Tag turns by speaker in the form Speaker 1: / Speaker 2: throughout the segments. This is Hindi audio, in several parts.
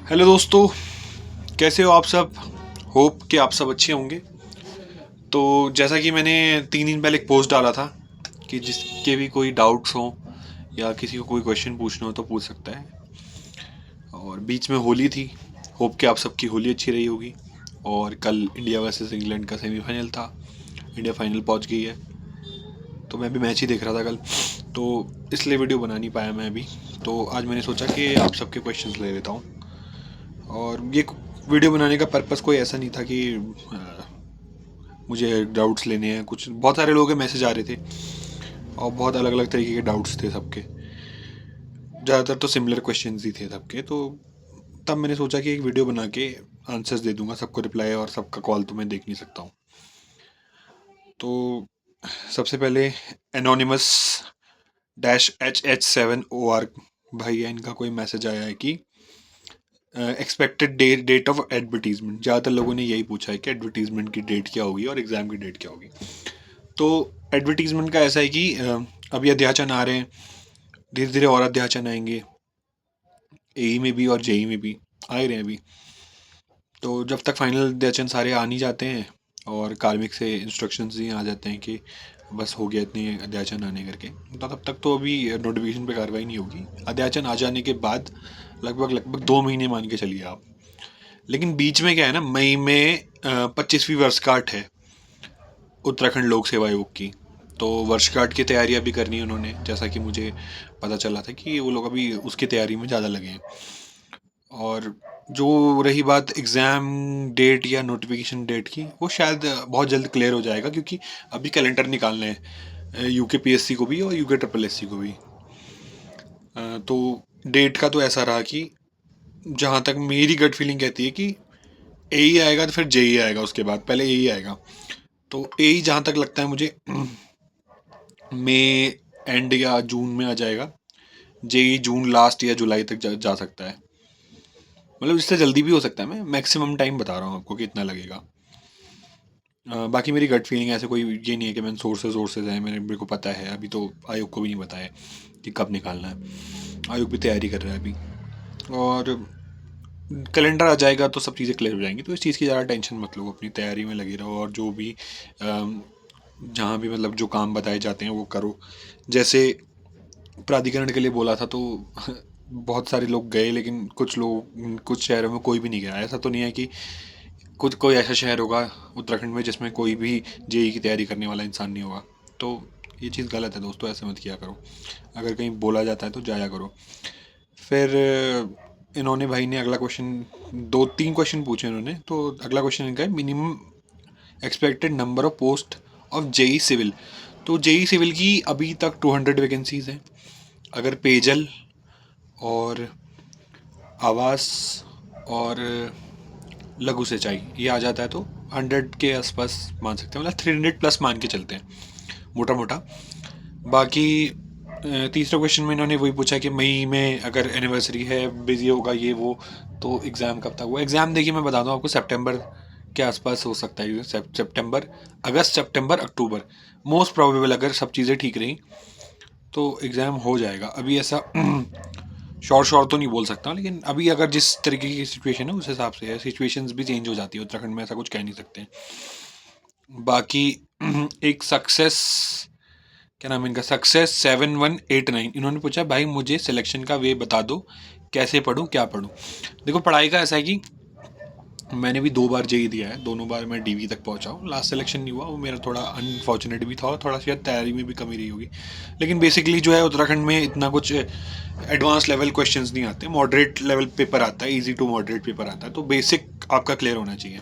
Speaker 1: हेलो दोस्तों, कैसे हो आप सब। होप कि आप सब अच्छे होंगे। तो जैसा कि मैंने 3 दिन पहले एक पोस्ट डाला था कि जिसके भी कोई डाउट्स हो या किसी को कोई क्वेश्चन पूछना हो तो पूछ सकता है। और बीच में होली थी। होप कि आप सबकी होली अच्छी रही होगी। और कल इंडिया वर्सेस इंग्लैंड का सेमीफाइनल था। इंडिया फाइनल पहुंच गई है। तो मैं भी मैच ही देख रहा था कल। तो इसलिए वीडियो बना नहीं पाया मैं अभी। तो आज मैंने सोचा कि आप सबके क्वेश्चंस ले लेता हूँ। और ये वीडियो बनाने का पर्पस कोई ऐसा नहीं था कि मुझे डाउट्स लेने हैं। कुछ बहुत सारे लोगों के मैसेज आ रहे थे और बहुत अलग अलग तरीके के डाउट्स थे सबके। ज़्यादातर तो सिमिलर क्वेश्चंस ही थे सबके। तो तब मैंने सोचा कि एक वीडियो बना के आंसर्स दे दूंगा सबको रिप्लाई, और सबका कॉल तो मैं देख नहीं सकता हूँ। तो सबसे पहले एनोनिमस -HH7OR भाई है, इनका कोई मैसेज आया है कि एक्सपेक्टेड डेट ऑफ एडवर्टीजमेंट। ज़्यादातर लोगों ने यही पूछा है कि एडवर्टीजमेंट की डेट क्या होगी और एग्ज़ाम की डेट क्या होगी। तो एडवर्टीजमेंट का ऐसा है कि अभी अध्याचन आ रहे हैं, धीरे धीरे और अध्याचन आएंगे। एई में भी और जेई में भी आ ही रहे हैं अभी। तो जब तक फाइनल अध्याचन सारे आ नहीं जाते हैं और कार्मिक से इंस्ट्रक्शंस ही आ जाते हैं कि बस हो गया इतनी अध्याचन आने करके, तो तब तक तो अभी नोटिफिकेशन पे कार्रवाई नहीं होगी। अध्याचन आ जाने के बाद लगभग 2 महीने मान के चलिए आप। लेकिन बीच में क्या है ना, मई में 25वीं वर्षगांठ है उत्तराखंड लोक सेवा आयोग की। तो वर्षगांठ की तैयारियां भी करनी है उन्होंने, जैसा कि मुझे पता चला था कि वो लोग अभी उसकी तैयारी में ज़्यादा लगे हैं। और जो रही बात एग्ज़ाम डेट या नोटिफिकेशन डेट की, वो शायद बहुत जल्द क्लियर हो जाएगा, क्योंकि अभी कैलेंडर निकालने हैं यूके पीएससी को भी और यूके ट्रिपल एससी को भी। तो डेट का तो ऐसा रहा कि जहाँ तक मेरी गट फीलिंग कहती है कि एई आएगा तो फिर जेई आएगा, उसके बाद पहले एई आएगा। तो एई जहाँ तक लगता है मुझे मई एंड या जून में आ जाएगा। जेई जून लास्ट या जुलाई तक जा सकता है। मतलब इससे जल्दी भी हो सकता है। मैं मैक्सिमम टाइम बता रहा हूँ आपको कि इतना लगेगा। बाकी मेरी गट फीलिंग ऐसे कोई ये नहीं है कि मैंने सोर्सेज हैं, मेरे को पता है। अभी तो आयोग को भी नहीं पता है कि कब निकालना है। आयोग भी तैयारी कर रहा है अभी। और कैलेंडर आ जाएगा तो सब चीज़ें क्लियर हो जाएंगी। तो इस चीज़ की ज़्यादा टेंशन मत लो, अपनी तैयारी में लगे रहो। और जो भी जहाँ भी मतलब जो काम बताए जाते हैं वो करो। जैसे प्राधिकरण के लिए बोला था तो बहुत सारे लोग गए, लेकिन कुछ शहरों में कोई भी नहीं गया। ऐसा तो नहीं है कि कुछ कोई ऐसा शहर होगा उत्तराखंड में जिसमें कोई भी जेई की तैयारी करने वाला इंसान नहीं होगा। तो ये चीज़ गलत है दोस्तों, ऐसे मत किया करो। अगर कहीं बोला जाता है तो जाया करो। फिर इन्होंने भाई ने अगला क्वेश्चन, 2-3 क्वेश्चन पूछे इन्होंने। तो अगला क्वेश्चन इनका है minimum expected number of post of JE civil. तो जेई सिविल की अभी तक 200 वैकेंसीज हैं। अगर पेयजल और आवास और लघु सिंचाई ये आ जाता है तो 100 के आसपास मान सकते हैं। मतलब 300 प्लस मान के चलते हैं मोटा मोटा। बाकी तीसरा क्वेश्चन में इन्होंने वही पूछा कि मई में अगर एनिवर्सरी है, बिजी होगा ये वो, तो एग्ज़ाम कब तक हुआ। एग्ज़ाम देखिए मैं बता दूँ आपको, सितंबर के आसपास हो सकता है। सितंबर, अगस्त, सितंबर, अक्टूबर मोस्ट प्रोबेबल, अगर सब चीज़ें ठीक रही तो एग्ज़ाम हो जाएगा। अभी ऐसा श्योर तो नहीं बोल सकता, लेकिन अभी अगर जिस तरीके की सिचुएशन है उस हिसाब से है। सिचुएशंस भी चेंज हो जाती है उत्तराखंड में, ऐसा कुछ कह नहीं सकते। बाकी एक सक्सेस, क्या नाम है इनका, सक्सेस 7189, इन्होंने पूछा भाई मुझे सिलेक्शन का वे बता दो, कैसे पढूं, क्या पढूं। देखो पढ़ाई का ऐसा है कि मैंने भी 2 बार जेई दिया है, दोनों बार मैं डीवी तक पहुंचा हूँ। लास्ट सिलेक्शन नहीं हुआ, वो मेरा थोड़ा अनफॉर्चुनेट भी था और थोड़ा शायद तैयारी में भी कमी रही होगी। लेकिन बेसिकली जो है उत्तराखंड में इतना कुछ एडवांस लेवल क्वेश्चंस नहीं आते। मॉडरेट लेवल पेपर आता है, इजी टू मॉडरेट पेपर आता है। तो बेसिक आपका क्लियर होना चाहिए,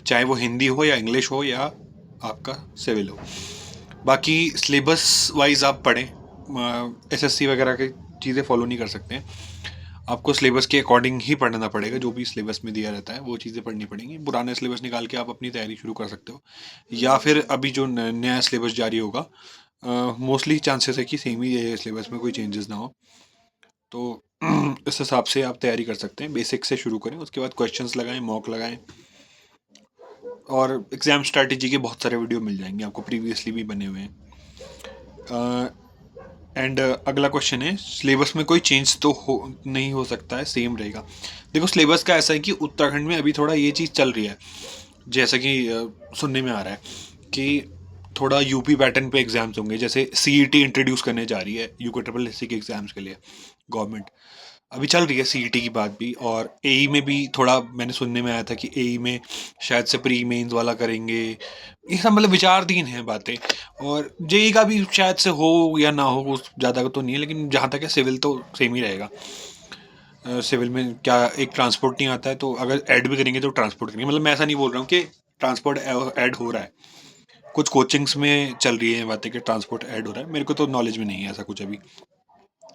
Speaker 1: चाहे वो हिंदी हो या इंग्लिश हो या आपका सिविल हो। बाकी सिलेबस वाइज आप पढ़ें, एसएससी वगैरह की चीज़ें फॉलो नहीं कर सकते हैं। आपको सिलेबस के अकॉर्डिंग ही पढ़ना पड़ेगा। जो भी सिलेबस में दिया रहता है वो चीज़ें पढ़नी पड़ेंगी। पुराने सिलेबस निकाल के आप अपनी तैयारी शुरू कर सकते हो, या फिर अभी जो नया सिलेबस जारी होगा, मोस्टली चांसेस है कि सेम ही सिलेबस में कोई चेंजेस ना हो। तो इस हिसाब से आप तैयारी कर सकते हैं। बेसिक से शुरू करें, उसके बाद क्वेश्चंस लगाएं, मॉक लगाएं। और एग्ज़ाम स्ट्रैटेजी के बहुत सारे वीडियो मिल जाएंगे आपको, प्रीवियसली भी बने हुए हैं। एंड अगला क्वेश्चन है सिलेबस में कोई चेंज तो नहीं हो सकता है, सेम रहेगा। देखो सिलेबस का ऐसा है कि उत्तराखंड में अभी थोड़ा ये चीज़ चल रही है, जैसा कि सुनने में आ रहा है कि थोड़ा यूपी पैटर्न पे एग्जाम्स होंगे, जैसे सीईटी इंट्रोड्यूस करने जा रही है यूके ट्रिपल एससी के एग्जाम्स के लिए गवर्नमेंट। अभी चल रही है सीईटी की बात भी, और एई में भी थोड़ा मैंने सुनने में आया था कि एई में शायद से प्री मेंस वाला करेंगे। ये सब मतलब विचारधीन है बातें, और जेई का भी शायद से हो या ना हो, कुछ ज़्यादा तो नहीं है, लेकिन जहाँ तक है सिविल तो सेम ही रहेगा। सिविल में क्या एक ट्रांसपोर्ट नहीं आता है, तो अगर ऐड भी करेंगे तो ट्रांसपोर्ट करेंगे। मतलब मैं ऐसा नहीं बोल रहा हूँ कि ट्रांसपोर्ट ऐड हो रहा है, कुछ कोचिंग्स में चल रही है बातें कि ट्रांसपोर्ट ऐड हो रहा है, मेरे को तो नॉलेज में नहीं है ऐसा कुछ अभी।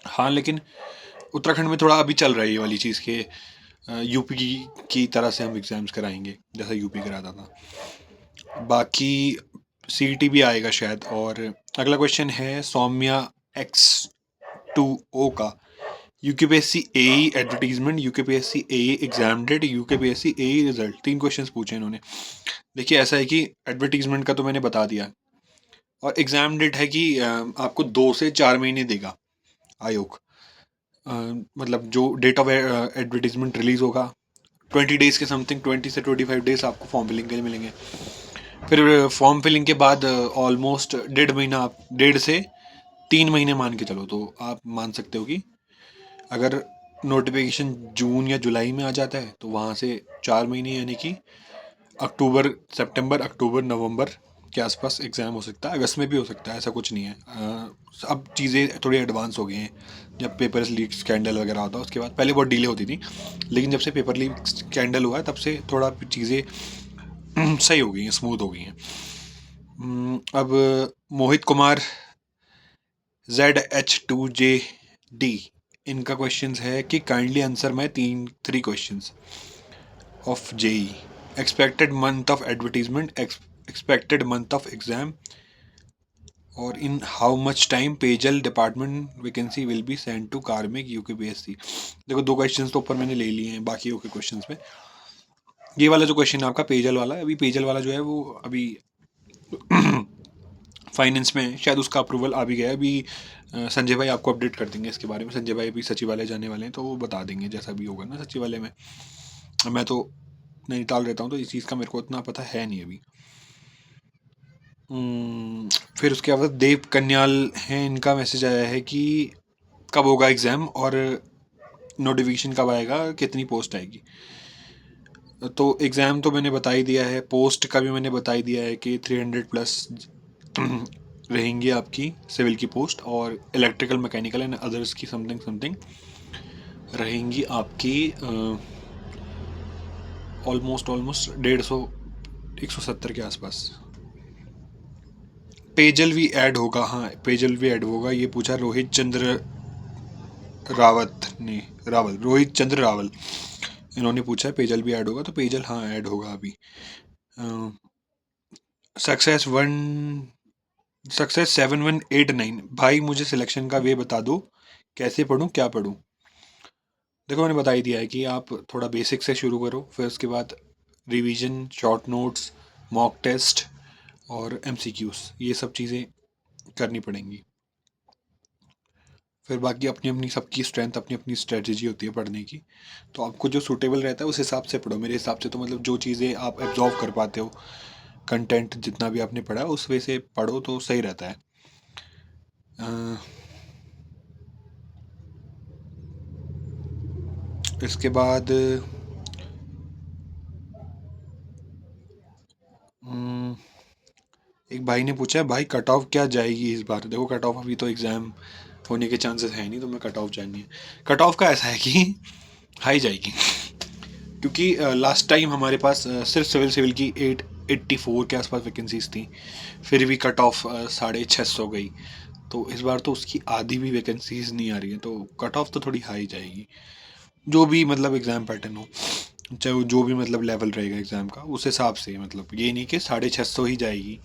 Speaker 1: हाँ लेकिन उत्तराखंड में थोड़ा अभी चल रहा है ये वाली चीज़ के यूपी की तरह से हम एग्ज़ाम्स कराएंगे जैसा यूपी कराता था। बाकी सीईटी भी आएगा शायद। और अगला क्वेश्चन है सौम्या X2O का, यूकेपीएससी एई एडवर्टीजमेंट, यूकेपीएससी एई एग्जाम डेट, यूकेपीएससी एई रिजल्ट, 3 क्वेश्चंस पूछे इन्होंने। देखिए ऐसा है कि एडवर्टीजमेंट का तो मैंने बता दिया, और एग्जाम डेट है कि आपको 2 से 4 महीने देगा आयोग। मतलब जो डेट ऑफ एडवर्टीजमेंट रिलीज होगा 20 डेज के समथिंग, 20 से 25 डेज आपको फॉर्म फिलिंग के लिए मिलेंगे। फिर फॉर्म फिलिंग के बाद ऑलमोस्ट 1.5 महीना, आप 1.5 से 3 महीने मान के चलो, तो आप मान सकते हो कि अगर नोटिफिकेशन जून या जुलाई में आ जाता है तो वहाँ से 4 महीने, यानी कि अक्टूबर, सितंबर, अक्टूबर, नवंबर के आसपास एग्ज़ाम हो सकता है। अगस्त में भी हो सकता है, ऐसा कुछ नहीं है। अब चीज़ें थोड़ी एडवांस हो गई हैं। जब पेपर लीक स्कैंडल वगैरह होता उसके बाद, पहले बहुत डिले होती थी, लेकिन जब से पेपर लीक स्कैंडल हुआ है तब से थोड़ा चीज़ें सही हो गई हैं, स्मूथ हो गई हैं। अब मोहित कुमार ZH2JD, इनका क्वेश्चंस है कि kindly answer my 3 questions of JE, expected month of advertisement, expected month of exam, और इन हाउ मच टाइम पेजल department vacancy will be send to कार्मिक यूकेपीएससी। देखो 2 क्वेश्चंस तो ऊपर मैंने ले लिए हैं, बाकी के क्वेश्चंस में ये वाला जो क्वेश्चन है आपका पेजल वाला, अभी पेजल वाला जो है वो अभी फाइनेंस में शायद उसका अप्रूवल आ भी गया है अभी। संजय भाई आपको अपडेट कर देंगे इसके बारे में। संजय भाई अभी सचिवालय जाने वाले हैं तो वो बता देंगे जैसा भी होगा ना सचिवालय में। मैं तो नैनीताल रहता हूँ तो इस चीज़ का मेरे को इतना पता है नहीं अभी। फिर उसके बाद देव कन्याल हैं, इनका मैसेज आया है कि कब होगा एग्ज़ाम और नोटिफिकेशन कब आएगा, कितनी पोस्ट आएगी। तो एग्ज़ाम तो मैंने बता ही दिया है, पोस्ट का भी मैंने बता ही दिया है कि 300+ रहेंगी आपकी सिविल की पोस्ट, और इलेक्ट्रिकल, मैकेनिकल एंड अदर्स की समथिंग रहेंगी आपकी ऑलमोस्ट 150-170 के आसपास। पेजल भी ऐड होगा, हाँ पेजल भी ऐड होगा, ये पूछा रोहित चंद्र रोहित चंद्र रावल, इन्होंने पूछा है पेजल भी ऐड होगा, तो पेजल हाँ ऐड होगा अभी। सक्सेस 7189, भाई मुझे सिलेक्शन का वे बता दो, कैसे पढूं, क्या पढूं। देखो मैंने बता ही दिया है कि आप थोड़ा बेसिक से शुरू करो, फिर उसके बाद revision, short notes, mock test और MCQs, ये सब चीज़ें करनी पड़ेंगी। फिर बाकी अपनी अपनी सबकी स्ट्रेंथ, अपनी अपनी स्ट्रेटजी होती है पढ़ने की, तो आपको जो सूटेबल रहता है उस हिसाब से पढ़ो। मेरे हिसाब से तो मतलब जो चीज़ें आप एब्जॉर्व कर पाते हो, कंटेंट जितना भी आपने पढ़ा उस वे से पढ़ो तो सही रहता है। इसके बाद एक भाई ने पूछा है भाई कट ऑफ क्या जाएगी इस बार। देखो कट ऑफ अभी तो एग्ज़ाम होने के चांसेस है नहीं, तो मैं कट ऑफ जाननी है। कट ऑफ का ऐसा है कि हाई जाएगी, क्योंकि लास्ट टाइम हमारे पास सिर्फ सिविल की 884 के आसपास वैकेंसीज थी, फिर भी कट ऑफ 650 गई। तो इस बार तो उसकी आधी भी वैकेंसीज नहीं आ रही है, तो कट ऑफ तो थोड़ी हाई जाएगी। जो भी मतलब एग्ज़ाम पैटर्न हो, चाहे वो जो भी मतलब लेवल रहेगा एग्ज़ाम का, उस हिसाब से, मतलब ये नहीं कि 650 ही जाएगी।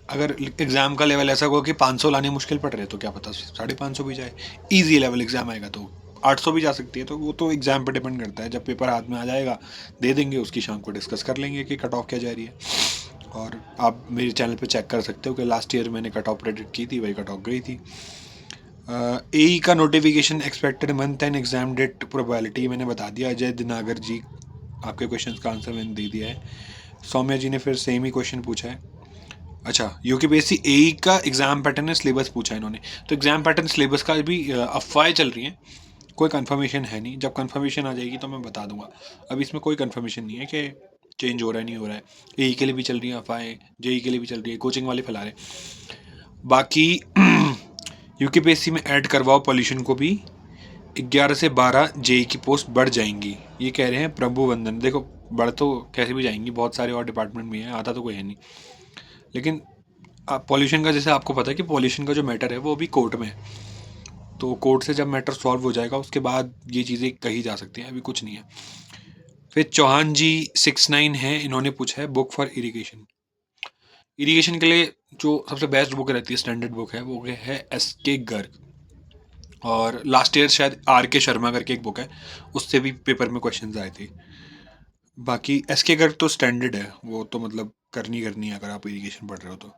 Speaker 1: अगर एग्ज़ाम का लेवल ऐसा होगा कि 500 लाने मुश्किल पड़ रहे हैं तो क्या पता 550 भी जाए। ईजी लेवल एग्ज़ाम आएगा तो 800 भी जा सकती है, तो वो तो एग्ज़ाम पर डिपेंड करता है। जब पेपर हाथ में आ जाएगा दे देंगे, उसकी शाम को डिस्कस कर लेंगे कि कट ऑफ क्या जा रही है। और आप मेरे चैनल पे चेक कर सकते हो कि लास्ट ईयर मैंने कट ऑफ प्रेडिक्ट की थी, वही कट ऑफ गई थी। एई का notification expected month and exam date probability मैंने बता दिया। अजय दिनागर जी, आपके क्वेश्चन का आंसर मैंने दे दिया है। सौम्या जी ने फिर सेम ही क्वेश्चन पूछा है। अच्छा, यूकेपीएससी एई का एग्जाम पैटर्न है, सिलेबस पूछा है इन्होंने। तो एग्जाम पैटर्न सिलेबस का भी अफवाहें चल रही हैं, कोई कंफर्मेशन है नहीं। जब कंफर्मेशन आ जाएगी तो मैं बता दूंगा। अभी इसमें कोई कंफर्मेशन नहीं है कि चेंज हो रहा है नहीं हो रहा है। एई के लिए भी चल रही है अफवाहें, जेई के लिए भी चल रही है, कोचिंग वाले फैला रहे हैं। बाकी यूकेपीएससी में ऐड करवाओ पॉल्यूशन को भी, 11 से 12 जेई की पोस्ट बढ़ जाएंगी, ये कह रहे हैं प्रभु वंदन। देखो, बढ़ तो कैसे भी जाएंगी, बहुत सारे और डिपार्टमेंट में है, आता तो कोई है नहीं। लेकिन पॉल्यूशन का, जैसे आपको पता है कि पॉल्यूशन का जो मैटर है वो अभी कोर्ट में है, तो कोर्ट से जब मैटर सॉल्व हो जाएगा उसके बाद ये चीज़ें कही जा सकती हैं, अभी कुछ नहीं है। फिर चौहान जी 69 है, इन्होंने पूछा है बुक फॉर इरिगेशन। इरिगेशन के लिए जो सबसे बेस्ट बुक रहती है, स्टैंडर्ड बुक है, वो है एस.के. गर्ग। और लास्ट ईयर शायद आर.के. शर्मा करके एक बुक है, उससे भी पेपर में क्वेश्चंस आए थे। बाकी एस.के. गर्ग तो स्टैंडर्ड है, वो तो मतलब करनी करनी है अगर आप इरिगेशन पढ़ रहे हो तो।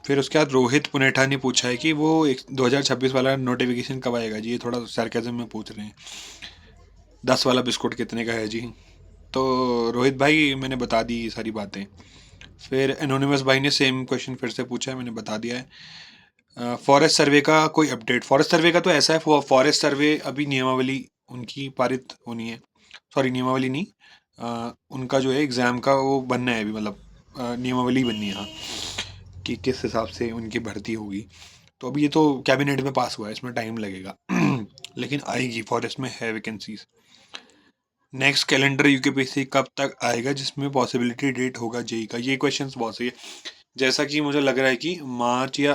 Speaker 1: फिर उसके बाद रोहित पुनेठा ने पूछा है कि वो 2026 वाला नोटिफिकेशन कब आएगा जी। ये थोड़ा सरकाज़म में पूछ रहे हैं। 10 वाला बिस्कुट कितने का है जी। तो रोहित भाई मैंने बता दी ये सारी बातें। फिर एनोनिमस भाई ने सेम क्वेश्चन फिर से पूछा है, मैंने बता दिया है। फॉरेस्ट सर्वे का कोई अपडेट? फॉरेस्ट सर्वे का तो ऐसा है, फॉरेस्ट सर्वे अभी नियमावली उनकी पारित होनी है। सॉरी, नियमावली नहीं, उनका जो है एग्ज़ाम का वो बनना है अभी, मतलब नियमावली बननी है, हाँ, कि किस हिसाब से उनकी भर्ती होगी। तो अभी ये तो कैबिनेट में पास हुआ है, इसमें टाइम लगेगा लेकिन आएगी, फॉरेस्ट में है वैकेंसीज। नेक्स्ट कैलेंडर यूकेपीएससी कब तक आएगा जिसमें पॉसिबिलिटी डेट होगा जेई का? ये क्वेश्चंस बहुत सही है। जैसा कि मुझे लग रहा है कि मार्च या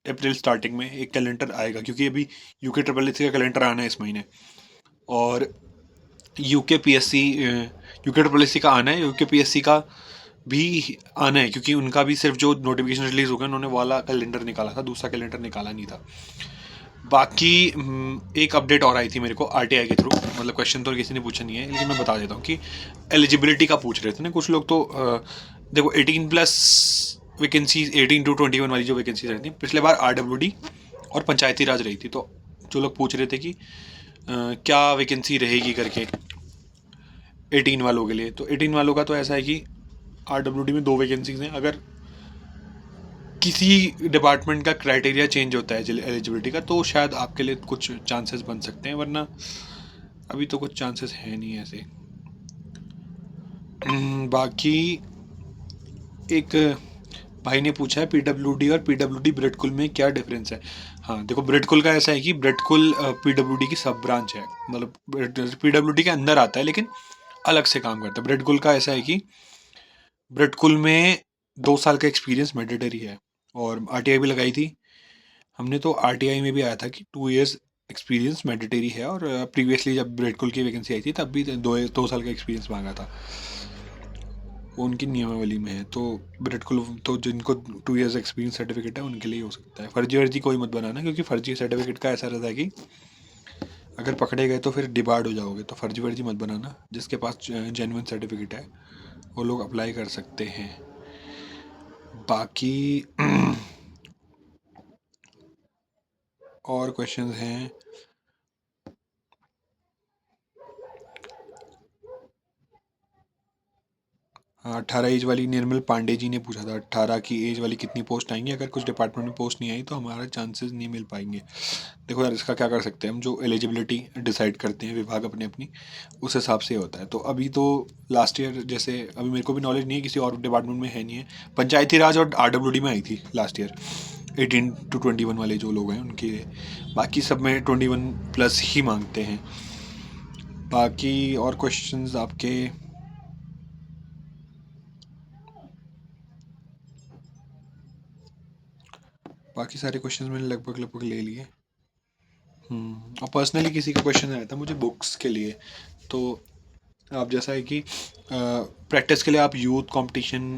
Speaker 1: अप्रैल स्टार्टिंग में एक कैलेंडर आएगा, क्योंकि अभी यूके ट्रिपल एस का कैलेंडर आना है इस महीने, और यूकेपीएससी यूके ट्रिपल एस का आना है, यूकेपीएससी का भी आना है, क्योंकि उनका भी सिर्फ जो नोटिफिकेशन रिलीज हो गया उन्होंने वाला कैलेंडर निकाला था, दूसरा कैलेंडर निकाला नहीं था। बाकी एक अपडेट और आई थी मेरे को आरटीआई के थ्रू, मतलब क्वेश्चन तो किसी ने पूछा नहीं है लेकिन मैं बता देता हूँ कि एलिजिबिलिटी का पूछ रहे थे ना कुछ लोग। तो देखो 18+ वैकेंसीज, 18 to 21 वाली जो वैकेंसीज रहती थी पिछले बार आरडब्ल्यूडी और पंचायती राज रही थी, तो जो लोग पूछ रहे थे कि क्या वैकेंसी रहेगी करके 18 वालों के लिए, तो 18 वालों का तो ऐसा है कि आरडब्ल्यूडी में 2 वैकेंसीज हैं। अगर किसी डिपार्टमेंट का क्राइटेरिया चेंज होता है एलिजिबिलिटी का, तो शायद आपके लिए कुछ चांसेस बन सकते हैं, वरना अभी तो कुछ चांसेस है नहीं ऐसे। बाकी एक भाई ने पूछा है पीडब्ल्यूडी और पीडब्ल्यूडी ब्रेडकुल में क्या डिफरेंस है? हाँ देखो, ब्रेडकुल का ऐसा है कि ब्रेडकुल पीडब्ल्यूडी की सब ब्रांच है, मतलब पीडब्ल्यूडी के अंदर आता है लेकिन अलग से काम करता है। ब्रेडकुल का ऐसा है कि ब्रेडकुल में 2 साल का एक्सपीरियंस मैंडेटरी है, और आरटीआई भी लगाई थी हमने, तो आरटीआई में भी आया था कि 2 years एक्सपीरियंस मैंडेटरी है। और प्रीवियसली जब ब्रेडकुल की वैकेंसी आई थी तब भी 2 साल का एक्सपीरियंस मांगा था, वो उनकी नियमावली में है। तो ब्रेडकुल तो जिनको 2 years एक्सपीरियंस सर्टिफिकेट है उनके लिए हो सकता है। फर्जी वर्जी कोई मत बनाना, क्योंकि फर्जी सर्टिफिकेट का ऐसा रहता है कि अगर पकड़े गए तो फिर डिबार्ड हो जाओगे, तो फर्जी वर्जी मत बनाना। जिसके पास जेन्युइन सर्टिफिकेट है वो लोग अप्लाई कर सकते हैं। बाकी और क्वेश्चंस हैं? हाँ, 18 एज वाली निर्मल पांडे जी ने पूछा था, 18 की एज वाली कितनी पोस्ट आएंगी? अगर कुछ डिपार्टमेंट में पोस्ट नहीं आई तो हमारा चांसेस नहीं मिल पाएंगे। देखो यार, इसका क्या कर सकते हैं हम, जो एलिजिबिलिटी डिसाइड करते हैं विभाग अपने अपनी, उस हिसाब से होता है। तो अभी तो लास्ट ईयर, जैसे अभी मेरे को भी नॉलेज नहीं है, किसी और डिपार्टमेंट में है नहीं है, पंचायती राज और आरडब्ल्यूडी में आई थी लास्ट ईयर 18 to 21 वाले जो लोग हैं उनके। बाकी सब में 21+ ही मांगते हैं। बाकी और क्वेश्चंस आपके? बाकी सारे क्वेश्चंस मैंने लगभग लगभग ले लिए। और पर्सनली किसी का क्वेश्चन आया था मुझे बुक्स के लिए, तो आप जैसा है कि प्रैक्टिस के लिए आप youth competition,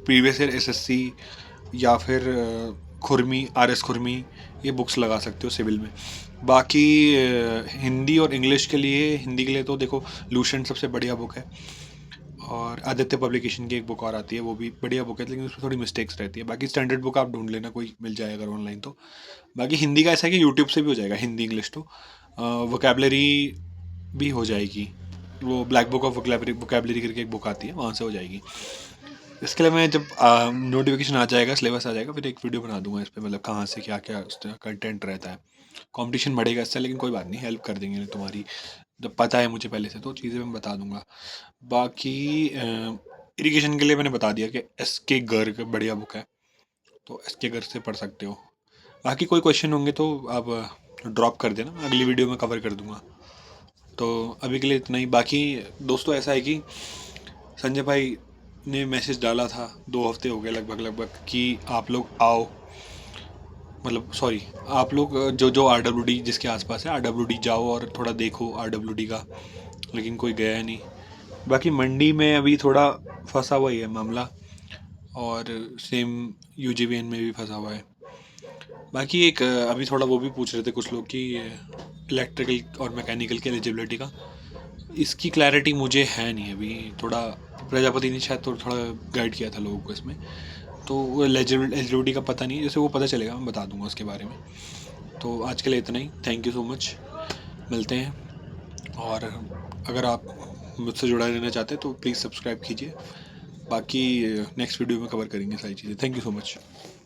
Speaker 1: previous year SSC, या फिर खुरमी, आरएस खुरमी, ये बुक्स लगा सकते हो सिविल में। बाकी हिंदी और इंग्लिश के लिए, हिंदी के लिए तो देखो लूसेंट सबसे बढ़िया बुक है, और आदित्य पब्लिकेशन की एक बुक और आती है, वो भी बढ़िया बुक है, लेकिन उसमें थोड़ी मिस्टेक्स रहती है। बाकी स्टैंडर्ड बुक आप ढूंढ लेना, कोई मिल जाए अगर ऑनलाइन तो। बाकी हिंदी का ऐसा है कि यूट्यूब से भी हो जाएगा, हिंदी इंग्लिश तो। वोकेबलरी भी हो जाएगी, वो ब्लैक बुक ऑफ वोकेबलरी करके एक बुक आती है, वहाँ से हो जाएगी। इसके लिए मैं जब नोटिफिकेशन आ जाएगा, सिलेबस आ जाएगा, फिर एक वीडियो बना दूंगा इस पर, मतलब कहाँ से क्या क्या कंटेंट रहता है। कंपटीशन बढ़ेगा इससे, लेकिन कोई बात नहीं, हेल्प कर देंगे तुम्हारी। जब पता है मुझे पहले से तो चीज़ें मैं बता दूंगा। बाकी इरिगेशन के लिए मैंने बता दिया कि एस के गर्ग बढ़िया बुक है, तो एस के गर्ग से पढ़ सकते हो। बाकी कोई क्वेश्चन होंगे तो आप ड्रॉप कर देना, अगली वीडियो में कवर कर दूंगा। तो अभी के लिए इतना ही। बाकी दोस्तों ऐसा है कि संजय भाई ने मैसेज डाला था 2 हफ्ते हो गए लगभग लगभग कि आप लोग आओ, मतलब सॉरी, आप लोग जो जो RWD जिसके आसपास है RWD जाओ और थोड़ा देखो RWD का, लेकिन कोई गया है नहीं। बाकी मंडी में अभी थोड़ा फंसा हुआ ही है मामला, और सेम UGBN में भी फंसा हुआ है। बाकी एक अभी थोड़ा वो भी पूछ रहे थे कुछ लोग कि इलेक्ट्रिकल और मैकेनिकल की एलिजिबिलिटी का, इसकी क्लैरिटी मुझे है नहीं अभी। थोड़ा प्रजापति ने शायद थोड़ा गाइड किया था लोगों को इसमें, तो वो एलिजिबिलिटी का पता नहीं है, जैसे वो पता चलेगा मैं बता दूंगा उसके बारे में। तो आज के लिए इतना ही, थैंक यू सो मच, मिलते हैं। और अगर आप मुझसे जुड़ा रहना चाहते हैं तो प्लीज़ सब्सक्राइब कीजिए। बाकी नेक्स्ट वीडियो में कवर करेंगे सारी चीज़ें। Thank you so much.